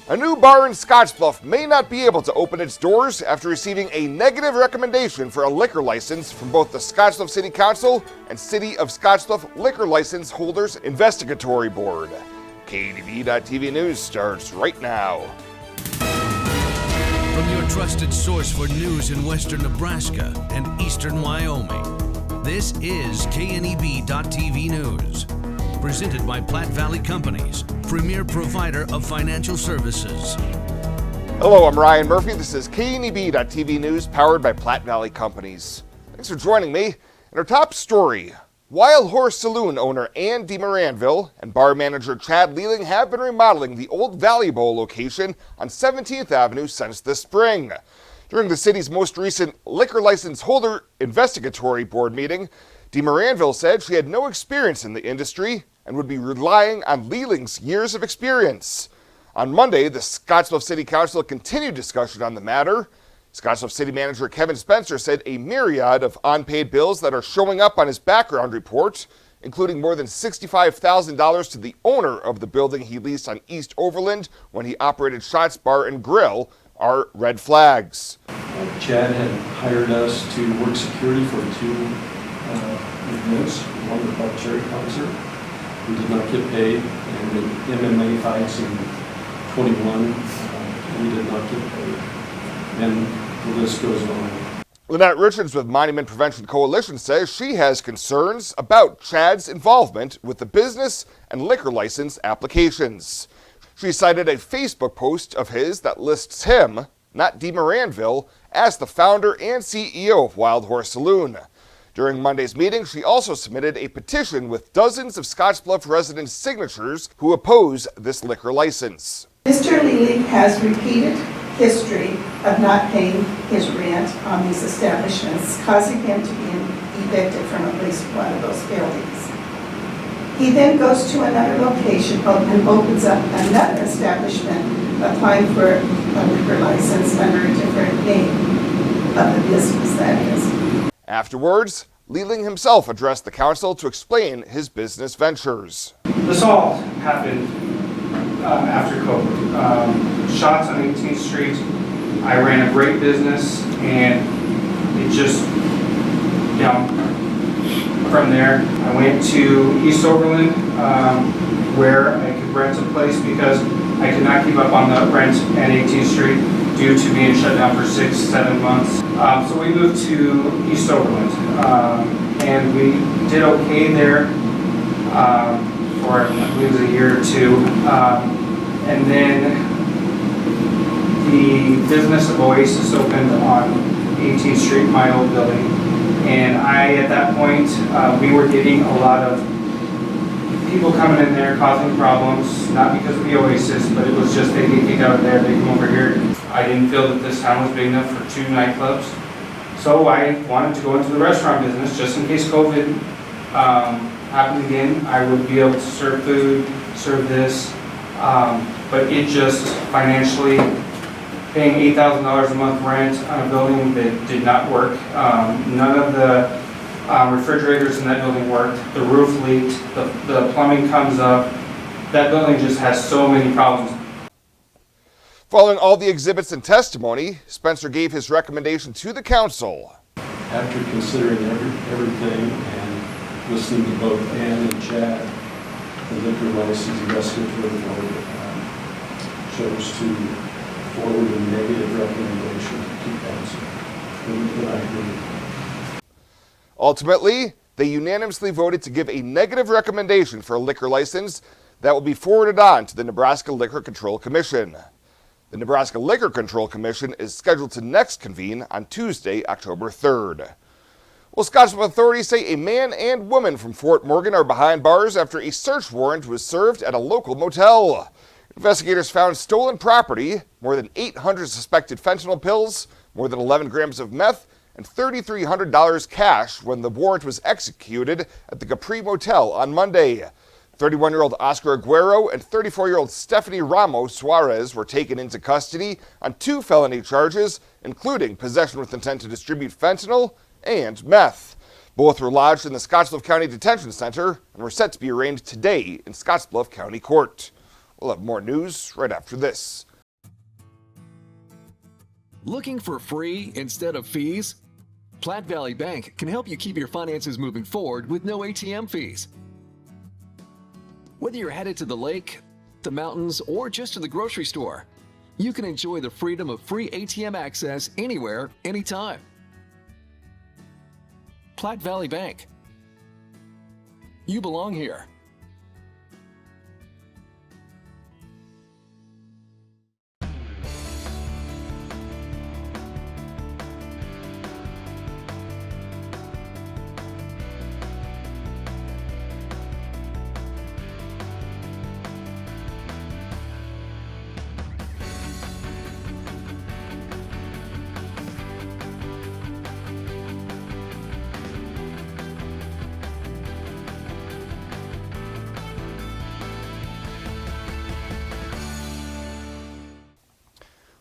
A new bar in Scottsbluff may not be able to open its doors after receiving a negative recommendation for a liquor license from both the Scottsbluff City Council and City of Scottsbluff Liquor License Holders Investigatory Board. KNEB.TV News starts right now. From your trusted source for news in western Nebraska and eastern Wyoming, this is KNEB.TV News. Presented by Platte Valley Companies, premier provider of financial services. Hello, I'm Ryan Murphy. This is KNEB.TV News, powered by Platte Valley Companies. Thanks for joining me. In our top story, Wild Horse Saloon owner Ann DeMoranville and bar manager Chad Lealing have been remodeling the old Valley Bowl location on 17th Avenue since this spring. During the city's most recent liquor license holder investigatory board meeting, DeMoranville said she had no experience in the industry and would be relying on Lealing's years of experience. On Monday, the Scottsbluff City Council continued discussion on the matter. Scottsbluff City Manager Kevin Spencer said a myriad of unpaid bills that are showing up on his background report, including more than $65,000 to the owner of the building he leased on East Overland when he operated Shots Bar and Grill, are red flags. Chad had hired us to work security for two events, one the Buck Cherry concert. We did not get paid, and the MMA fights in 21, we did not get paid. And the list goes on. Lynette Richards with Monument Prevention Coalition says she has concerns about Chad's involvement with the business and liquor license applications. She cited a Facebook post of his that lists him, not DeMoranville, as the founder and CEO of Wild Horse Saloon. During Monday's meeting, she also submitted a petition with dozens of Scottsbluff residents' signatures who oppose this liquor license. Mr. Lealing has repeated history of not paying his rent on these establishments, causing him to be evicted from at least one of those buildings. He then goes to another location and opens up another establishment, applying for a liquor license under a different name of the business, that is. Afterwards, Lealing himself addressed the council to explain his business ventures. This all happened after COVID. Shots on 18th Street. I ran a great business, and it just, from there, I went to East Overland, where I could rent a place because I could not keep up on the rent at 18th Street due to being shut down for 6-7 months. So we moved to East Overland, and we did okay there for, I believe, it was a year or two. And then the business of Oasis opened on 18th Street, my old building. And at that point, we were getting a lot of people coming in there causing problems, not because of the Oasis, but it was just they get kicked out of there, they come over here. I didn't feel that this town was big enough for 2 nightclubs. So I wanted to go into the restaurant business just in case COVID happened again. I would be able to serve food, serve this, but it just financially, paying $8,000 a month rent on a building that did not work. None of the refrigerators in that building worked. The roof leaked. The plumbing comes up. That building just has so many problems. Following all the exhibits and testimony, Spencer gave his recommendation to the council. After considering everything and listening to both Ann and Chad, the liquor license investigatory board chose to forward a negative recommendation to council. And I agree. Ultimately, they unanimously voted to give a negative recommendation for a liquor license that will be forwarded on to the Nebraska Liquor Control Commission. The Nebraska Liquor Control Commission is scheduled to next convene on Tuesday, October 3rd. Well, Scottsbluff authorities say a man and woman from Fort Morgan are behind bars after a search warrant was served at a local motel. Investigators found stolen property, more than 800 suspected fentanyl pills, more than 11 grams of meth, and $3,300 cash when the warrant was executed at the Capri Motel on Monday. 31-year-old Oscar Aguero and 34-year-old Stephanie Ramos Suarez were taken into custody on 2 felony charges, including possession with intent to distribute fentanyl and meth. Both were lodged in the Scottsbluff County Detention Center and were set to be arraigned today in Scottsbluff County Court. We'll have more news right after this. Looking for free instead of fees? Platte Valley Bank can help you keep your finances moving forward with no ATM fees. Whether you're headed to the lake, the mountains, or just to the grocery store, you can enjoy the freedom of free ATM access anywhere, anytime. Platte Valley Bank. You belong here.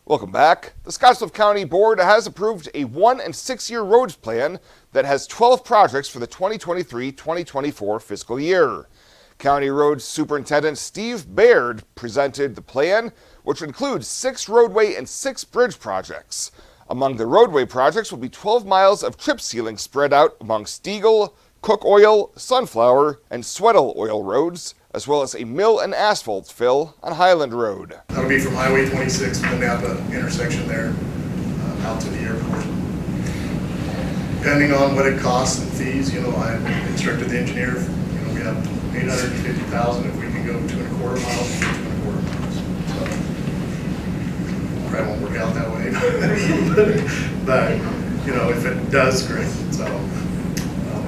Welcome back. The Scottsbluff County Board has approved a 1- and 6-year roads plan that has 12 projects for the 2023-2024 fiscal year. County Roads Superintendent Steve Baird presented the plan, which includes 6 roadway and 6 bridge projects. Among the roadway projects will be 12 miles of chip sealing spread out among Stiegel, Cook Oil, Sunflower, and Sweattle Oil roads, as well as a mill and asphalt fill on Highland Road. That'll be from Highway 26 to the Napa intersection there, out to the airport. Depending on what it costs and fees, I instructed the engineer, we have $850,000 if we can go 2¼ miles, 2¼ miles. So, probably won't work out that way, but if it does, great. So,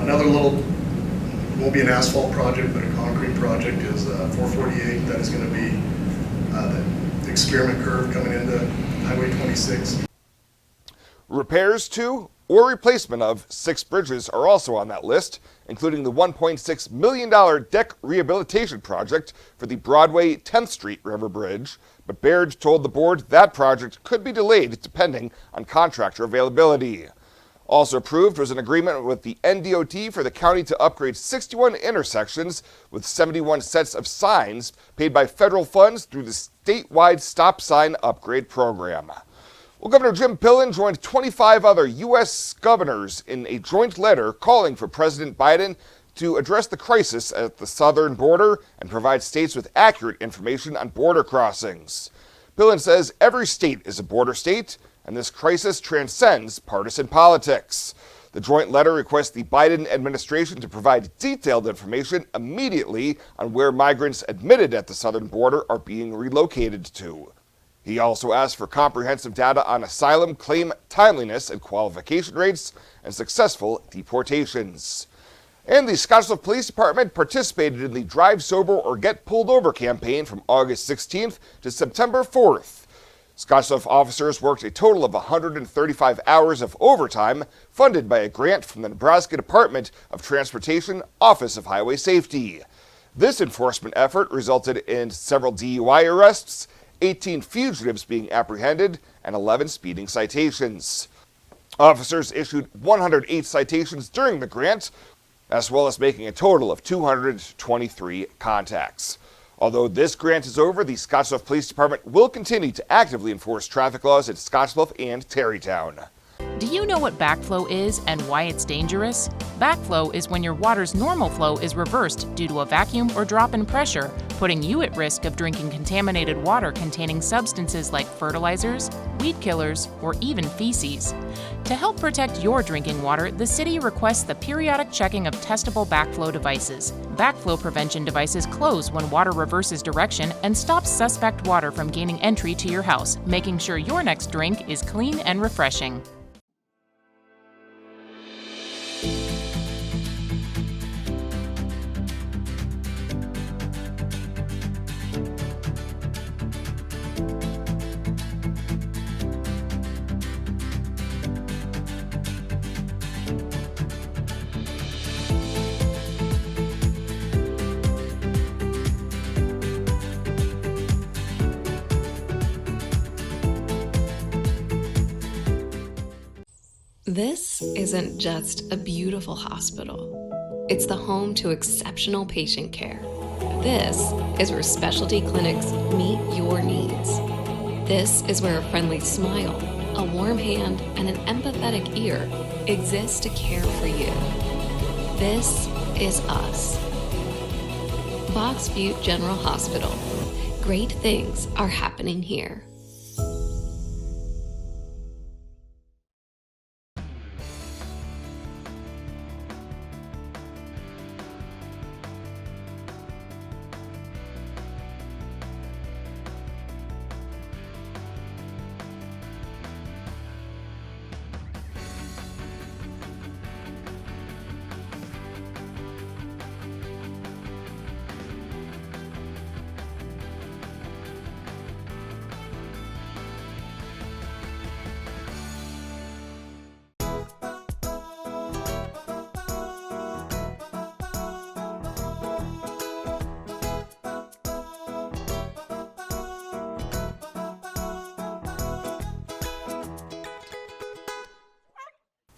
another little, won't be an asphalt project, but a concrete project is 448. That is going to be the experiment curve coming into Highway 26. Repairs to or replacement of 6 bridges are also on that list, including the $1.6 million deck rehabilitation project for the Broadway 10th Street River Bridge, but Baird told the board that project could be delayed depending on contractor availability. Also approved was an agreement with the NDOT for the county to upgrade 61 intersections with 71 sets of signs paid by federal funds through the statewide stop sign upgrade program. Well, Governor Jim Pillen joined 25 other U.S. governors in a joint letter calling for President Biden to address the crisis at the southern border and provide states with accurate information on border crossings. Pillen says every state is a border state, and this crisis transcends partisan politics. The joint letter requests the Biden administration to provide detailed information immediately on where migrants admitted at the southern border are being relocated to. He also asked for comprehensive data on asylum claim timeliness and qualification rates and successful deportations. And the Scottsbluff Police Department participated in the Drive Sober or Get Pulled Over campaign from August 16th to September 4th. Scottsbluff officers worked a total of 135 hours of overtime funded by a grant from the Nebraska Department of Transportation Office of Highway Safety. This enforcement effort resulted in several DUI arrests, 18 fugitives being apprehended, and 11 speeding citations. Officers issued 108 citations during the grant, as well as making a total of 223 contacts. Although this grant is over, the Scottsbluff Police Department will continue to actively enforce traffic laws at Scottsbluff and Terrytown. Do you know what backflow is and why it's dangerous? Backflow is when your water's normal flow is reversed due to a vacuum or drop in pressure, putting you at risk of drinking contaminated water containing substances like fertilizers, weed killers, or even feces. To help protect your drinking water, the city requests the periodic checking of testable backflow devices. Backflow prevention devices close when water reverses direction and stops suspect water from gaining entry to your house, making sure your next drink is clean and refreshing. This isn't just a beautiful hospital. It's the home to exceptional patient care. This is where specialty clinics meet your needs. This is where a friendly smile, a warm hand, and an empathetic ear exist to care for you. This is us. Box Butte General Hospital. Great things are happening here.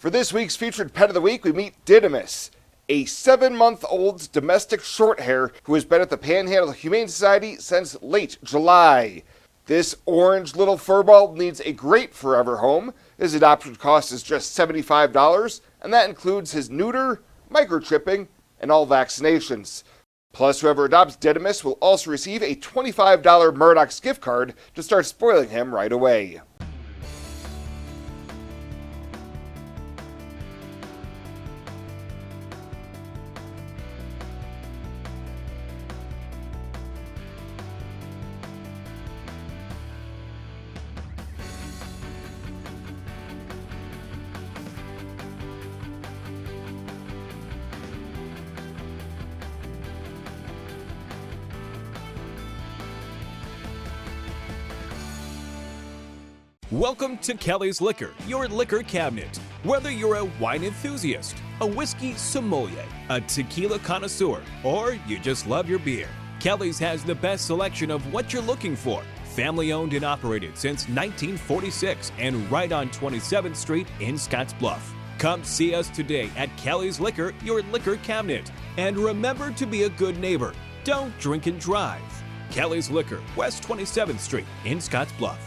For this week's featured pet of the week, we meet Didymus, a 7-month-old domestic shorthair who has been at the Panhandle Humane Society since late July. This orange little furball needs a great forever home. His adoption cost is just $75, and that includes his neuter, microchipping, and all vaccinations. Plus, whoever adopts Didymus will also receive a $25 Murdoch's gift card to start spoiling him right away. Welcome to Kelly's Liquor, your liquor cabinet. Whether you're a wine enthusiast, a whiskey sommelier, a tequila connoisseur, or you just love your beer, Kelly's has the best selection of what you're looking for. Family owned and operated since 1946 and right on 27th Street in Scottsbluff. Come see us today at Kelly's Liquor, your liquor cabinet. And remember to be a good neighbor. Don't drink and drive. Kelly's Liquor, West 27th Street in Scottsbluff.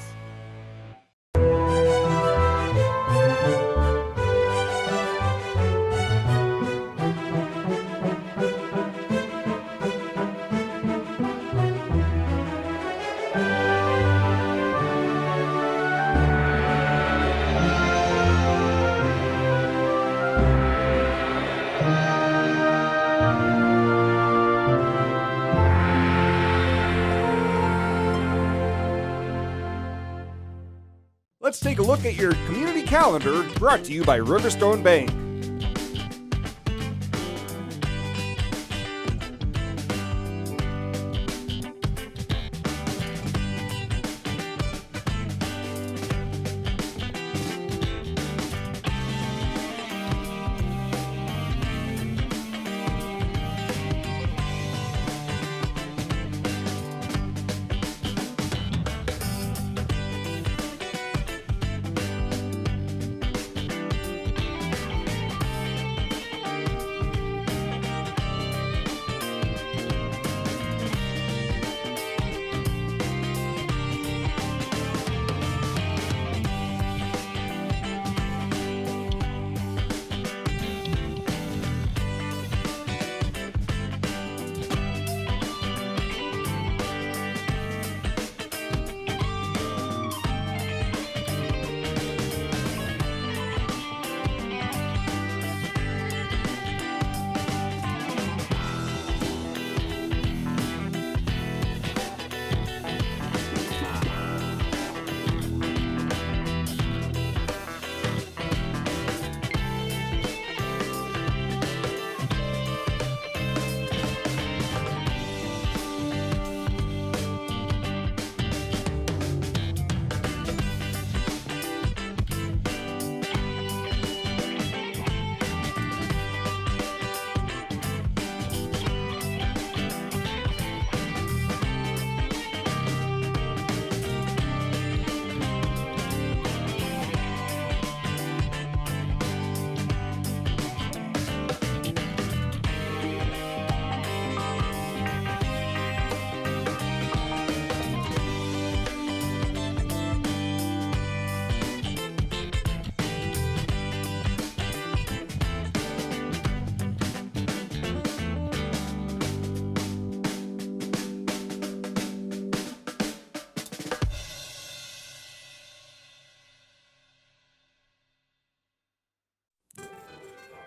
Let's take a look at your community calendar, brought to you by Riverstone Bank.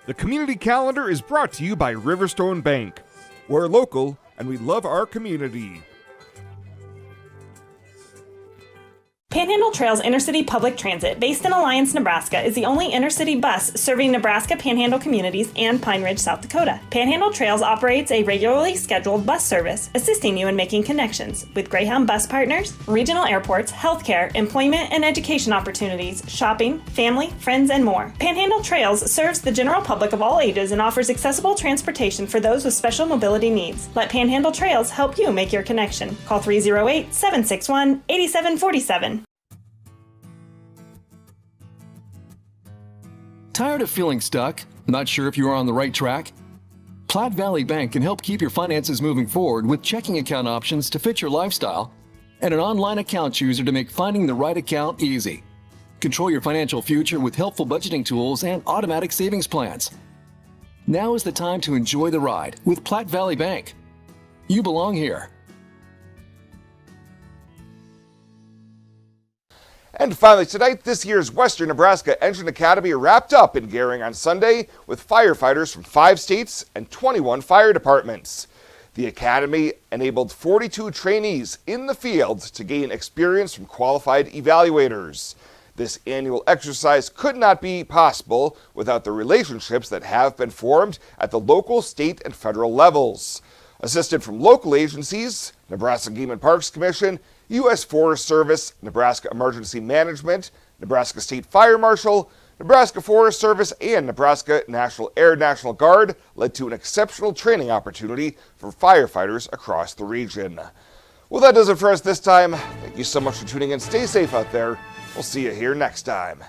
The community calendar is brought to you by Riverstone Bank. We're local and we love our community. Panhandle Trails Intercity Public Transit, based in Alliance, Nebraska, is the only intercity bus serving Nebraska Panhandle communities and Pine Ridge, South Dakota. Panhandle Trails operates a regularly scheduled bus service, assisting you in making connections with Greyhound bus partners, regional airports, healthcare, employment and education opportunities, shopping, family, friends, and more. Panhandle Trails serves the general public of all ages and offers accessible transportation for those with special mobility needs. Let Panhandle Trails help you make your connection. Call 308-761-8747. Tired of feeling stuck? Not sure if you are on the right track? Platte Valley Bank can help keep your finances moving forward with checking account options to fit your lifestyle and an online account chooser to make finding the right account easy. Control your financial future with helpful budgeting tools and automatic savings plans. Now is the time to enjoy the ride with Platte Valley Bank. You belong here. And finally tonight, this year's Western Nebraska Engine Academy wrapped up in Gering on Sunday with firefighters from 5 states and 21 fire departments. The Academy enabled 42 trainees in the field to gain experience from qualified evaluators. This annual exercise could not be possible without the relationships that have been formed at the local, state, and federal levels. Assisted from local agencies, Nebraska Game and Parks Commission, U.S. Forest Service, Nebraska Emergency Management, Nebraska State Fire Marshal, Nebraska Forest Service, and Nebraska National Guard led to an exceptional training opportunity for firefighters across the region. Well, that does it for us this time. Thank you so much for tuning in. Stay safe out there. We'll see you here next time.